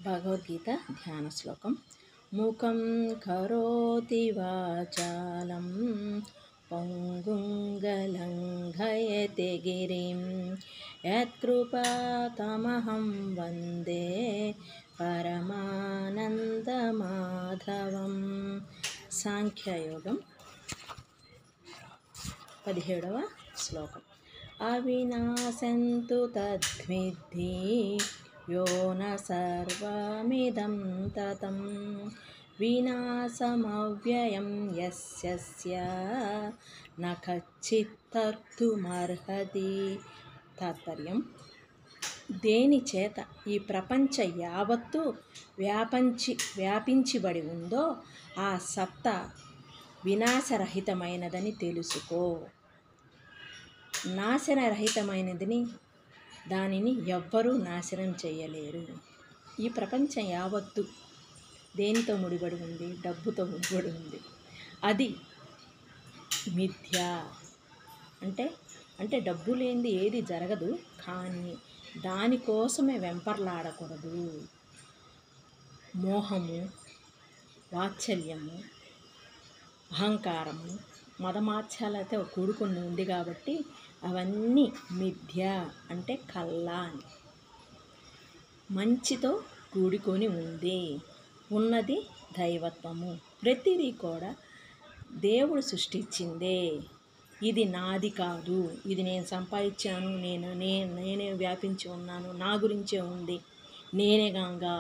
భగవద్గీత ధ్యాన శ్లోకం. ముఖం కరోతి వాచాలం పంగుం లంఘయతే గిరిం యత్కృపాతమహం వందే పరమానందమాధవం. సాంఖ్యయోగం 17వ శ్లోకం. అవినాశంతు తద్విద్ధి యో న సర్వమిదం తతం వినాశమవ్యయం యస్య న కచ్చిత్తర్తుమర్హతి. తాత్పర్యం: దేని చేత ఈ ప్రపంచ యావత్తు వ్యాపించబడి ఉందో ఆ సత్తా వినాశరహితమైనదని తెలుసుకో. నాశనరహితమైనదని దానిని ఎవ్వరూ నాశనం చేయలేరు. ఈ ప్రపంచం యావత్తు దేనితో ముడిపడి ఉంది? డబ్బుతో ముడిపడి ఉంది. అది మిథ్య. అంటే డబ్బు లేనిది ఏది జరగదు. కానీ దానికోసమే వెంపర్లాడకూడదు. మోహము, వాత్సల్యము, అహంకారము, మదమాత్సర్యాలతో కూడుకుని ఉంది కాబట్టి అవన్నీ మిథ్య, అంటే కల్లా అని. మంచితో కూడుకొని ఉన్నది దైవత్వము. ప్రతిదీ కూడా దేవుడు సృష్టించిందే. ఇది నాది కాదు, ఇది నేను సంపాదించాను, నేనే వ్యాపించి ఉన్నాను, నా గురించే ఉంది, నేనే గంగా